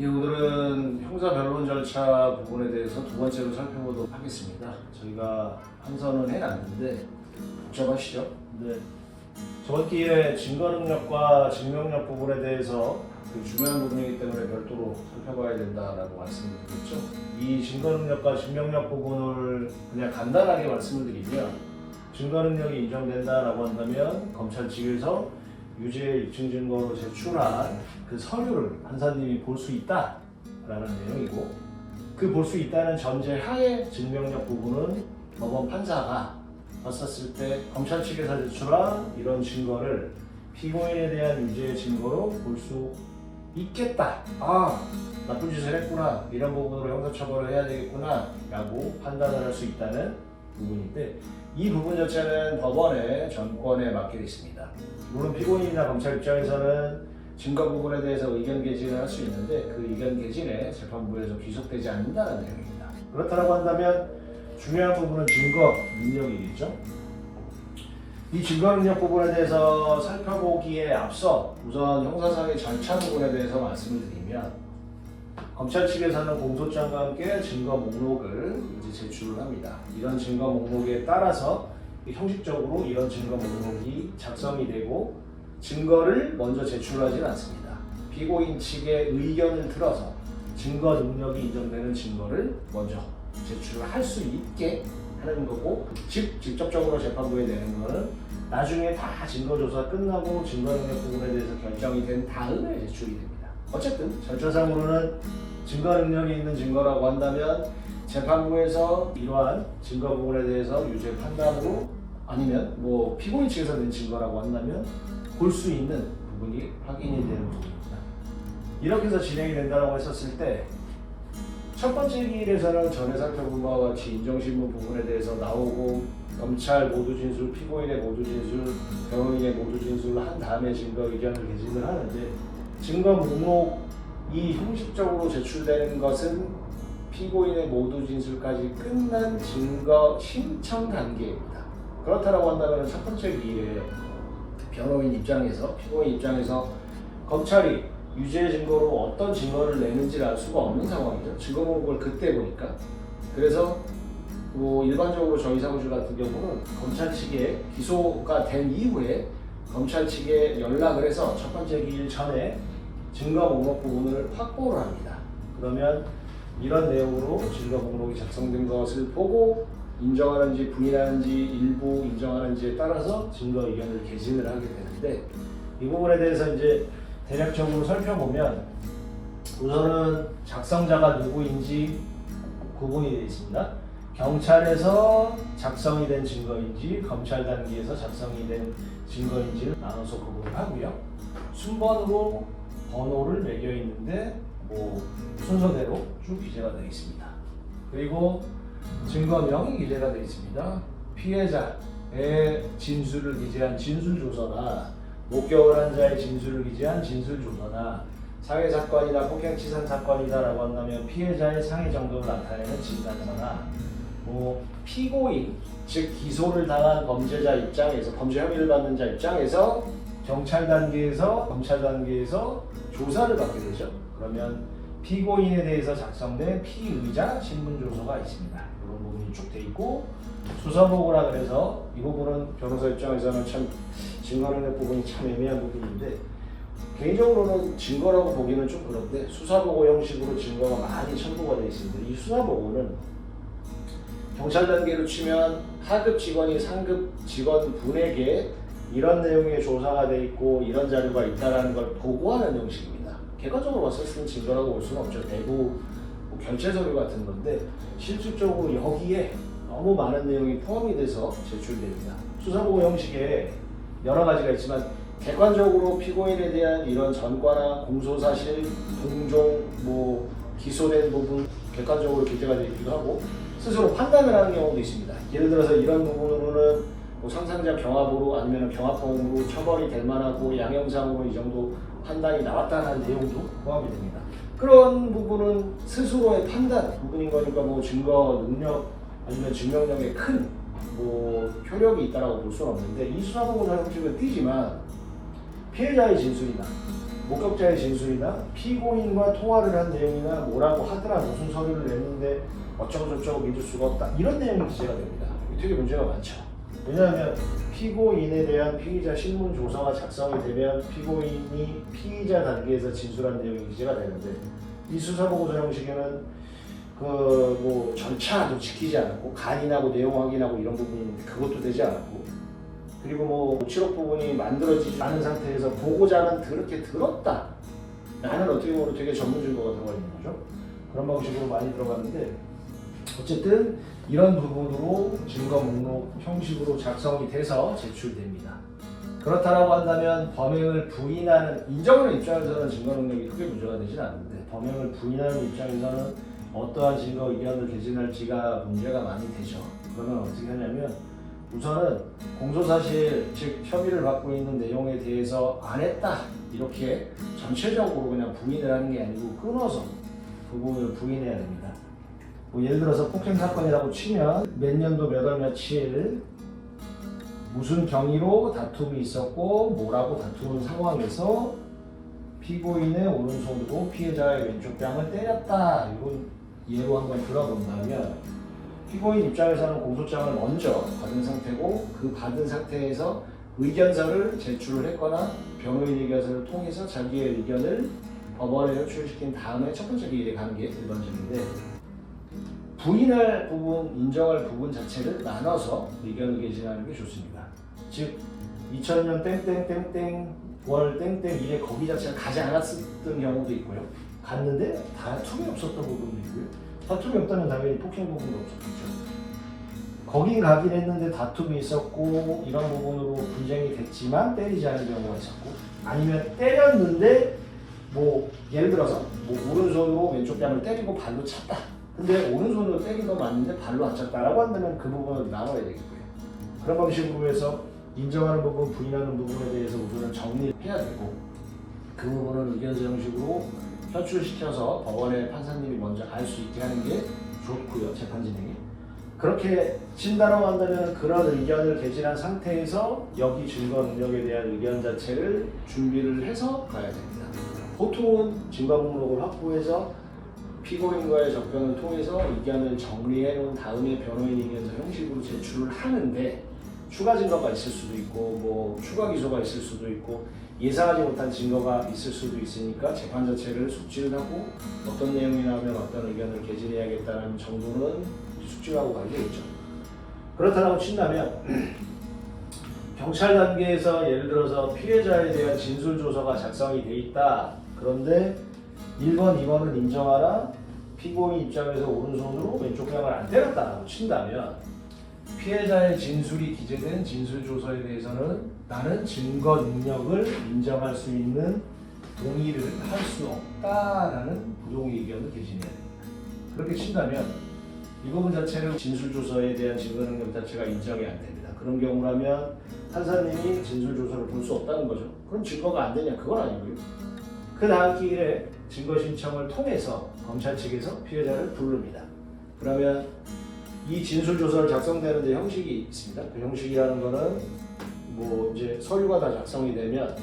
오늘은 형사 변론 절차 부분에 대해서 두 번째로 살펴보도록 하겠습니다. 저희가 한선은 해놨는데 복잡하시죠? 네. 저번 기회에 증거능력과 증명력 부분에 대해서 중요한 부분이기 때문에 별도로 살펴봐야 된다라고 말씀을 드렸죠. 이 증거능력과 증명력 부분을 그냥 간단하게 말씀을 드리면, 증거능력이 인정된다라고 한다면 검찰 측에서 유죄의 입증 증거로 제출한 그 서류를 판사님이 볼 수 있다라는 내용이고, 그 볼 수 있다는 전제 하에 증명력 부분은 법원 판사가 봤었을 때 검찰 측에서 제출한 이런 증거를 피고인에 대한 유죄의 증거로 볼 수 있겠다. 나쁜 짓을 했구나. 이런 부분으로 형사처벌을 해야 되겠구나 라고 판단을 할 수 있다는 부분인데, 이 부분 자체는 법원의 전권에 맡겨 있습니다. 물론 피고인이나 검찰 입장에서는 증거 부분에 대해서 의견 개진을 할 수 있는데, 그 의견 개진에 재판부에서 귀속되지 않는다는 내용입니다. 그렇다고 한다면 중요한 부분은 증거 능력이겠죠. 이 증거 능력 부분에 대해서 살펴보기에 앞서 우선 형사상의 절차 부분에 대해서 말씀을 드리면, 검찰 측에서는 공소장과 함께 증거 목록을 제출을 합니다. 이런 증거 목록에 따라서 형식적으로 이런 증거 목록이 작성이 되고 증거를 먼저 제출하지는 않습니다. 피고인 측의 의견을 들어서 증거 능력이 인정되는 증거를 먼저 제출을 할 수 있게 하는 거고, 직접적으로 재판부에 내는 거는 나중에 다 증거조사 끝나고 증거 능력 부분에 대해서 결정이 된 다음에 제출이 됩니다. 어쨌든 절차상으로는 증거 능력이 있는 증거라고 한다면 재판부에서 이러한 증거 부분에 대해서 유죄 판단으로, 아니면 피고인 측에서 낸 증거라고 한다면 볼 수 있는 부분이 확인이 되는 부분입니다. 이렇게 해서 진행이 된다고 했었을 때, 첫 번째 기일에서는 전에 살펴본 바와 같이 인정신문 부분에 대해서 나오고, 검찰 모두 진술, 피고인의 모두 진술, 변호인의 모두 진술을 한 다음에 증거 의견을 개진을 하는데, 증거 목록이 형식적으로 제출되는 것은 피고인의 모두 진술까지 끝난 증거 신청 단계입니다. 그렇다고 한다면 첫 번째 기일에 변호인 입장에서, 피고인 입장에서 검찰이 유죄 증거로 어떤 증거를 내는지를 알 수가 없는 상황이죠. 증거 목록을 그때 보니까. 그래서 일반적으로 저희 사무실 같은 경우는 검찰 측에 기소가 된 이후에 검찰 측에 연락을 해서 첫 번째 기일 전에 증거 목록 부분을 확보를 합니다. 그러면 이런 내용으로 증거 목록이 작성된 것을 보고 인정하는지 부인하는지, 일부 인정하는지에 따라서 증거 의견을 개진을 하게 되는데, 이 부분에 대해서 이제 대략적으로 살펴보면 우선은 작성자가 누구인지 구분이 되어 있습니다. 경찰에서 작성이 된 증거인지 검찰 단계에서 작성이 된 증거인지를 나눠서 구분을 하고요. 순번으로 번호를 매겨 있는데 순서대로 쭉 기재가 되어 있습니다. 그리고 증거명이 기재가 되어 있습니다. 피해자의 진술을 기재한 진술조서나 목격을 한 자의 진술을 기재한 진술조서나, 상해사건이나 폭행치산 사건이다라고 한다면 피해자의 상해 정도를 나타내는 진단서나, 피고인, 즉 기소를 당한 범죄자 입장에서, 범죄 혐의를 받는 자 입장에서 경찰 단계에서 검찰 단계에서 조사를 받게 되죠. 그러면 피고인에 대해서 작성된 피의자 신분조서가 있습니다. 이런 부분이 쭉 돼 있고, 수사보고라 그래서 이 부분은 변호사 입장에서는 참 증거능력 부분이 참 애매한 부분인데, 개인적으로는 증거라고 보기는 좀 그런데 수사보고 형식으로 증거가 많이 첨부가 되어 있습니다. 이 수사보고는 경찰 단계로 치면 하급 직원이 상급 직원분에게 이런 내용의 조사가 돼 있고 이런 자료가 있다는 걸 보고하는 형식입니다. 객관적으로 봤을 때는 증거라고 볼 수는 없죠. 대부 결제 서류 같은 건데, 실질적으로 여기에 너무 많은 내용이 포함이 돼서 제출됩니다. 수사보고 형식에 여러 가지가 있지만 객관적으로 피고인에 대한 이런 전과나 공소사실, 동종, 기소된 부분 객관적으로 기재가 되어 있기도 하고, 스스로 판단을 하는 경우도 있습니다. 예를 들어서 이런 부분으로는 상상자 경합으로 아니면 경합범으로 처벌이 될 만하고 양형상으로 이 정도 판단이 나왔다는 내용도 포함이 됩니다. 그런 부분은 스스로의 판단 부분인 거니까 증거 능력 아니면 증명력에 큰 효력이 있다라고 볼 수는 없는데, 이 수사보고서 형식은 띄지만 피해자의 진술이나 목격자의 진술이나 피고인과 통화를 한 내용이나 뭐라고 하더라, 무슨 서류를 냈는데 어쩌고저쩌고 믿을 수가 없다, 이런 내용이 기재가 됩니다. 되게 문제가 많죠. 왜냐하면 피고인에 대한 피의자 신문 조서가 작성이 되면 피고인이 피의자 단계에서 진술한 내용이 기재가 되는데, 이 수사보고서 형식에는 뭐 절차도 지키지 않았고, 간인하고 내용 확인하고 이런 부분이 있는데 그것도 되지 않았고, 그리고 뭐 녹취록 부분이 만들어지지 않은 상태에서 보고자는 그렇게 들었다 라는 어떻게 보면 되게 전문 증거가 들어가 있는 거죠. 그런 방식으로 많이 들어갔는데, 어쨌든 이런 부분으로 증거 목록 형식으로 작성이 돼서 제출됩니다. 그렇다라고 한다면 범행을 부인하는, 인정하는 입장에서는 증거 능력이 크게 문제가 되진 않는데, 범행을 부인하는 입장에서는 어떠한 증거 의견을 개진할지가 문제가 많이 되죠. 그러면 어떻게 하냐면, 우선은 공소사실, 즉 혐의를 받고 있는 내용에 대해서 안 했다 이렇게 전체적으로 그냥 부인을 하는 게 아니고 끊어서 그 부분을 부인해야 됩니다. 뭐 예를 들어서 폭행 사건이라고 치면 몇 년도 몇 월 며칠 무슨 경위로 다툼이 있었고 뭐라고 다투는 상황에서 피고인의 오른손으로 피해자의 왼쪽 뺨을 때렸다, 이런 예로 한번 들어본다면, 피고인 입장에서는 공소장을 먼저 받은 상태고, 그 받은 상태에서 의견서를 제출을 했거나 변호인 의견서를 통해서 자기의 의견을 법원에 호출시킨 다음에 첫 번째 기일에 가는 게 일반적인데, 부인할 부분, 인정할 부분 자체를 나눠서 의견을 개진하는 게 좋습니다. 즉 2000년 땡땡땡땡 월 땡땡일에 거기 자체가 가지 않았던 경우도 있고요. 갔는데 다툼이 없었던 부분도 있고요. 다툼이 없다면 당연히 폭행 부분도 없었겠죠. 거긴 가긴 했는데 다툼이 있었고 이런 부분으로 분쟁이 됐지만 때리지 않은 경우가 있었고, 아니면 때렸는데 뭐 예를 들어서 뭐 오른손으로 왼쪽 뺨을 때리고 발로 찼다. 근데 오른손으로 때린 건 맞는데 발로 안 찼다라고 한다면 그 부분을 나눠야 되겠고요. 그런 방식으로 해서 인정하는 부분, 부인하는 부분에 대해서 우선은 정리를 해야 되고, 그 부분은 의견서 형식으로 현출시켜서 법원의 판사님이 먼저 알 수 있게 하는 게 좋고요. 재판 진행이. 그렇게 친다라고 한다면 그런 의견을 개진한 상태에서 여기 증거 능력에 대한 의견 자체를 준비를 해서 가야 됩니다. 보통은 증거 목록을 확보해서 피고인과의 접견을 통해서 의견을 정리해 놓은 다음에 변호인 의견서 형식으로 제출을 하는데, 추가 증거가 있을 수도 있고 뭐 추가 기소가 있을 수도 있고 예상하지 못한 증거가 있을 수도 있으니까 재판 자체를 숙지를 하고 어떤 내용이 나오면 어떤 의견을 개진해야겠다는 정도는 숙지하고 가게 되겠죠. 그렇다고 친다면 경찰 단계에서 예를 들어서 피해자에 대한 진술조서가 작성이 돼 있다. 그런데 1번, 2번을 인정하라. 피고인 입장에서 오른손으로 왼쪽 뺨을 안 때렸다고 친다면, 피해자의 진술이 기재된 진술조서에 대해서는 나는 증거 능력을 인정할 수 있는 동의를 할 수 없다라는 부동의 의견을 개진해야 됩니다. 그렇게 친다면 이 부분 자체는 진술조서에 대한 증거 능력 자체가 인정이 안 됩니다. 그런 경우라면 판사님이 진술조서를 볼 수 없다는 거죠. 그럼 증거가 안 되냐? 그건 아니고요. 그 다음 기일에 증거 신청을 통해서 검찰 측에서 피해자를 부릅니다. 그러면 이 진술조서를 작성되는 데 형식이 있습니다. 그 형식이라는 거는 뭐 이제 서류가 다 작성이 되면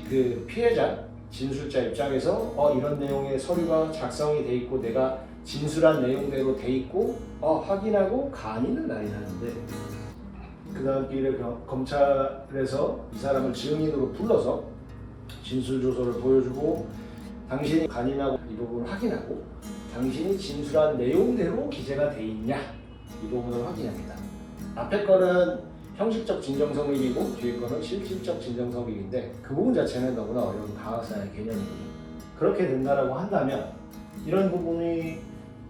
그 피해자, 진술자 입장에서 이런 내용의 서류가 작성이 돼 있고 내가 진술한 내용대로 돼 있고 확인하고 간인을 나인하는데, 그 다음 기일에 검찰에서 이 사람을 증인으로 불러서 진술조서를 보여주고 당신이 간인하고 이 부분을 확인하고 당신이 진술한 내용대로 기재가 돼 있냐, 이 부분을 확인합니다. 앞에 거는 형식적 진정성립이고 뒤에 거는 실질적 진정성립인데 그 부분 자체는 너무나 어려운 과학사의 개념이고요. 그렇게 된다라고 한다면 이런 부분이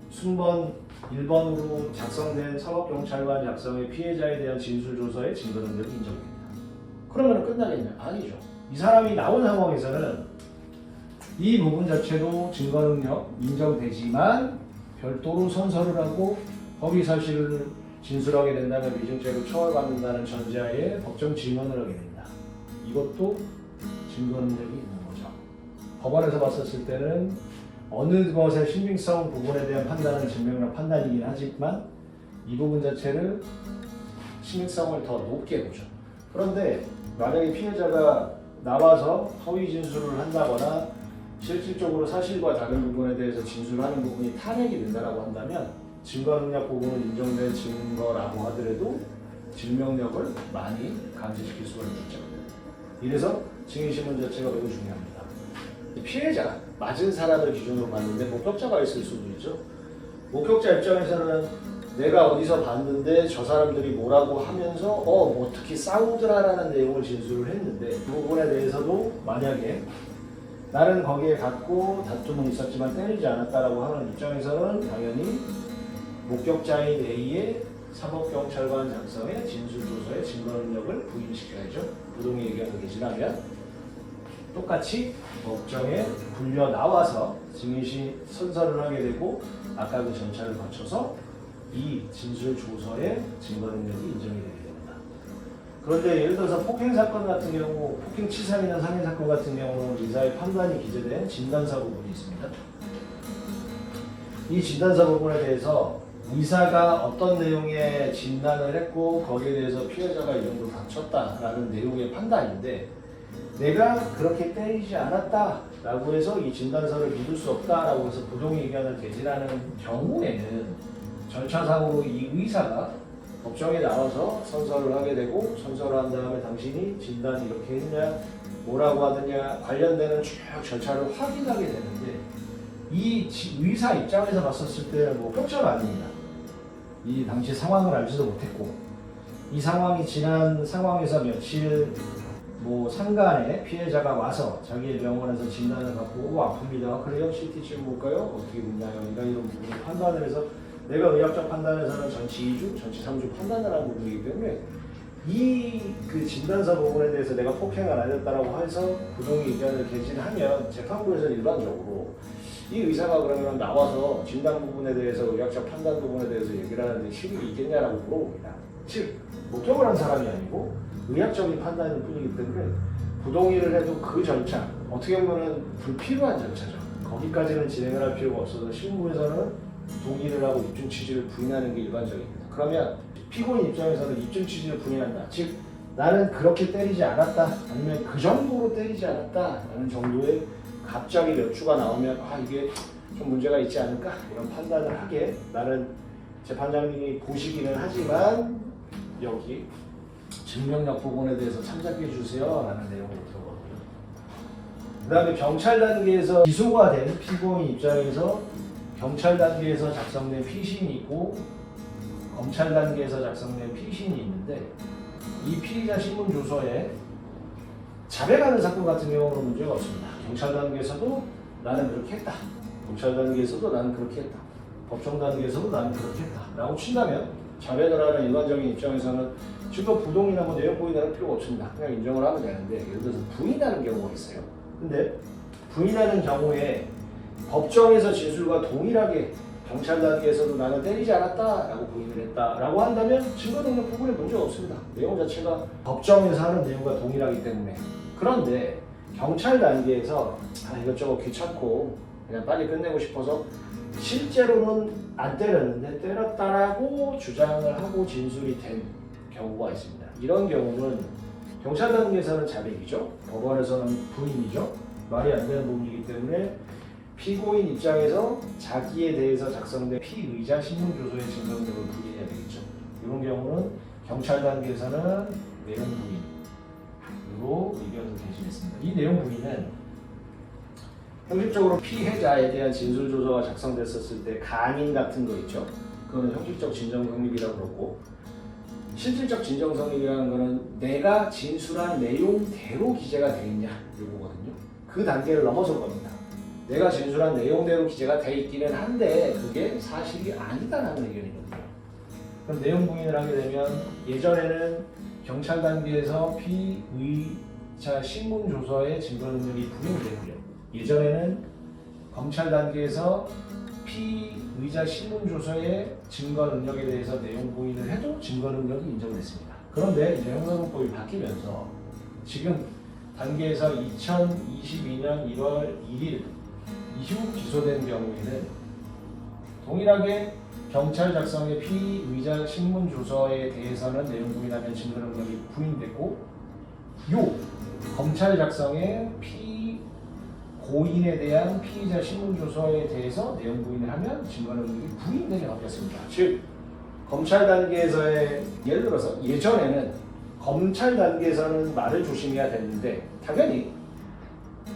순번 1번으로 작성된 사법경찰관 작성의 피해자에 대한 진술조서의 증거 능력이 인정됩니다. 그러면 끝나겠냐? 아니죠. 이 사람이 나온 상황에서는 이 부분 자체도 증거 능력 인정되지만 별도로 선서를 하고 허위 사실을 진술하게 된다면 위증죄로 처벌받는다는 전제하에 법정 증언을 하게 됩니다. 이것도 증거 능력이 있는 거죠. 법원에서 봤었을 때는 어느 것의 신빙성 부분에 대한 판단은 증명력 판단이긴 하지만 이 부분 자체를 신빙성을 더 높게 보죠. 그런데 만약에 피해자가 나와서 허위 진술을 한다거나 실질적으로 사실과 다른 부분에 대해서 진술하는 부분이 탄핵이 된다라고 한다면 증거능력 부분은 인정된 증거라고 하더라도 증명력을 많이 감지시킬 수가 있죠. 이래서 증인신문 자체가 매우 중요합니다. 피해자, 맞은 사람을 기준으로 봤는데 목격자가 있을 수도 있죠. 목격자 입장에서는 내가 어디서 봤는데 저 사람들이 뭐라고 하면서 뭐 특히 싸우더라라는 내용을 진술을 했는데 그 부분에 대해서도 만약에 나는 거기에 갔고 다툼은 있었지만 때리지 않았다라고 하는 입장에서는 당연히 목격자인 A의 사법경찰관 작성의 진술조서의 증거능력을 부인시켜야죠. 부동의 의견을 개진하면 똑같이 법정에 불려 나와서 증인이 선서를 하게 되고 아까 그 절차를 거쳐서 이 진술조서의 증거능력이 인정이 되게 됩니다. 그런데 예를 들어서 폭행사건 같은 경우, 폭행치상이나 상해사건 같은 경우는 의사의 판단이 기재된 진단서 부분이 있습니다. 이 진단서 부분에 대해서 의사가 어떤 내용의 진단을 했고 거기에 대해서 피해자가 이 정도 다쳤다라는 내용의 판단인데 내가 그렇게 때리지 않았다라고 해서 이 진단서를 믿을 수 없다라고 해서 부동의 의견을 개진하는 경우에는 절차상으로 이 의사가 법정에 나와서 선서를 하게 되고 선서를 한 다음에 당신이 진단 이렇게 했냐 뭐라고 하느냐 관련되는 쭉 절차를 확인하게 되는데 이 의사 입장에서 봤었을 때는 목격자가 아닙니다. 이 당시 상황을 알지도 못했고 이 상황이 지난 상황에서 며칠 상간에 피해자가 와서 자기의 병원에서 진단을 받고 아픕니다. 그래요? CT 찍어 볼까요? 어떻게 됐나요? 이런 부분을 판단을 해서 내가 의학적 판단에서는 전치 2주, 전치 3주 판단을 하는 부분이기 때문에 이 그 진단서 부분에 대해서 내가 폭행을 안 했다라고 해서 부동의 의견을 개진하면 재판부에서는 일반적으로 이 의사가 그러면 나와서 진단 부분에 대해서 의학적 판단 부분에 대해서 얘기를 하는데 실익이 있겠냐라고 물어봅니다. 즉 목격을 한 사람이 아니고 의학적인 판단일 뿐이기 때문에 부동의를 해도 그 절차 어떻게 보면 불필요한 절차죠. 거기까지는 진행을 할 필요가 없어서 실무에서는 동의를 하고 입증 취지를 부인하는 게 일반적입니다. 그러면 피고인 입장에서는 입증 취지를 부인한다. 즉 나는 그렇게 때리지 않았다 아니면 그 정도로 때리지 않았다 라는 정도의 갑자기 몇 주가 나오면 이게 좀 문제가 있지 않을까 이런 판단을 하게 나는 재판장님이 보시기는 하지만 여기 증명력 부분에 대해서 참작해 주세요 라는 내용으로 들어가고요. 그 다음에 경찰 단계에서 기소가 된 피고인 입장에서 경찰 단계에서 작성된 피신이 있고 검찰 단계에서 작성된 피신이 있는데 이 피의자 신문 조서에 자백하는 사건 같은 경우는 문제가 없습니다. 경찰 단계에서도 나는 그렇게 했다. 검찰 단계에서도 나는 그렇게 했다. 법정 단계에서도 나는 그렇게 했다. 라고 친다면 자백을 하는 일반적인 입장에서는 증거 부동이나 내용 부인할 필요가 없습니다. 그냥 인정을 하면 되는데 예를 들어서 부인하는 경우가 있어요. 근데 부인하는 경우에 법정에서 진술과 동일하게 경찰 단계에서도 나는 때리지 않았다 라고 부인을 했다 라고 한다면 증거능력 부분에 문제가 없습니다. 내용 자체가 법정에서 하는 내용과 동일하기 때문에. 그런데 경찰 단계에서 이것저것 귀찮고 그냥 빨리 끝내고 싶어서 실제로는 안 때렸는데 때렸다라고 주장을 하고 진술이 된 경우가 있습니다. 이런 경우는 경찰 단계에서는 자백이죠. 법원에서는 부인이죠. 말이 안 되는 부분이기 때문에 피고인 입장에서 자기에 대해서 작성된 피의자 신문조서의 증거능력을 부인해야 되겠죠. 이런 경우는 경찰 단계에서는 내용 부인으로 의견을 개진했습니다. 이 내용 부인은 형식적으로 피해자에 대한 진술조서가 작성됐었을 때 간인 같은 거 있죠. 그거는 형식적 진정성립이라고 그러고 실질적 진정성립이라는 거는 내가 진술한 내용대로 기재가 되어 있냐 이거거든요. 그 단계를 넘어설 겁니다. 내가 진술한 내용대로 기재가 돼 있기는 한데 그게 사실이 아니다라는 의견이거든요. 그럼 내용 부인을 하게 되면 예전에는 경찰 단계에서 피의자 신문 조서의 증거 능력이 부인되고요. 예전에는 검찰 단계에서 피의자 신문 조서의 증거 능력에 대해서 내용 부인을 해도 증거 능력이 인정됐습니다. 그런데 이제 형사소송법이 바뀌면서 지금 단계에서 2022년 1월 1일 이후 기소된 경우에는 동일하게 경찰 작성의 피의자 신문 조서에 대해서는 내용 부인하면 증거 능력이 부인되고 검찰 작성의 고인에 대한 피의자 신문조서에 대해서 내용 부인을 하면 증거 능력이 부인되게 바뀌었습니다. 즉 검찰 단계에서의 예를 들어서 예전에는 검찰 단계에서는 말을 조심해야 됐는데 당연히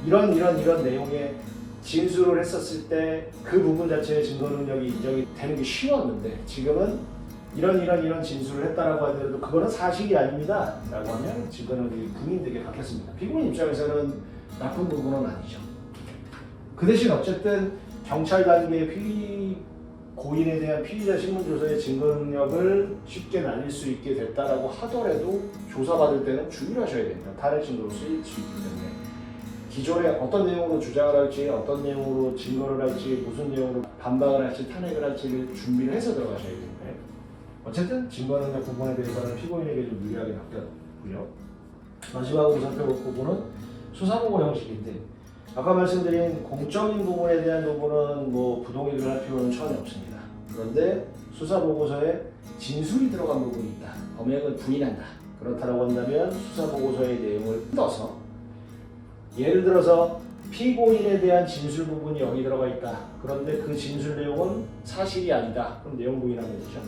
이런 내용의 진술을 했었을 때 그 부분 자체의 증거 능력이 인정이 되는 게 쉬웠는데 지금은 이런 진술을 했다라고 하더라도 그거는 사실이 아닙니다 라고 하면 증거 능력이 부인되게 바뀌었습니다. 피고인 입장에서는 나쁜 부분은 아니죠. 그 대신 어쨌든 경찰 단계의 고인에 대한 피의자 신문조서의 증거 능력을 쉽게 날릴 수 있게 됐다라고 하더라도 조사받을 때는 주의를 하셔야 됩니다. 탄핵 증거로 쓰일 수 있기 때문에 기존에 어떤 내용으로 주장을 할지 어떤 내용으로 증거를 할지 무슨 내용으로 반박을 할지 탄핵을 할지를 준비를 해서 들어가셔야 됩니다. 어쨌든 증거 능력 부분에 대해서는 피고인에게 좀 유리하게 바뀌었고요. 마지막으로 살펴볼 부분은 수사보고 형식인데 아까 말씀드린 공적인 부분에 대한 부분은 뭐 부동의를 할 필요는 전혀 없습니다. 그런데 수사보고서에 진술이 들어간 부분이 있다. 범행을 부인한다. 그렇다고 한다면 수사보고서의 내용을 뜯어서 예를 들어서 피고인에 대한 진술 부분이 여기 들어가 있다. 그런데 그 진술 내용은 사실이 아니다. 그럼 내용 부인하면 되죠.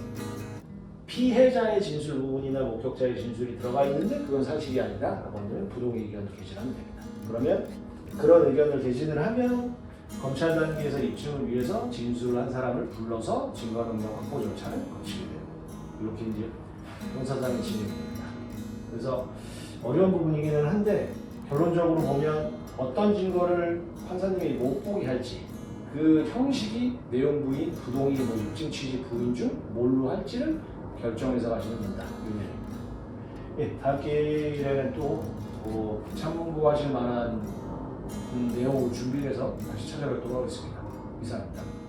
피해자의 진술 부분이나 목격자의 진술이 들어가 있는데 그건 사실이 아니다. 라고 하면 부동의 의견을 개진하면 됩니다. 그러면 그런 의견을 개진을 하면 검찰 단계에서 입증을 위해서 진술을 한 사람을 불러서 증거 능력 확보 절차를 거치게 됩니다. 이렇게 이제 형사상이 진행됩니다. 그래서 어려운 부분이기는 한데 결론적으로 보면 어떤 증거를 판사님이 못 보게 할지 그 형식이 내용 부인, 부동의 뭐 입증 취지 부인 중 뭘로 할지를 결정해서 가시면 된다. 예, 다음 기회에는 또 참고 하실 만한 내용을 준비해서 다시 찾아뵙도록 하겠습니다. 이상입니다.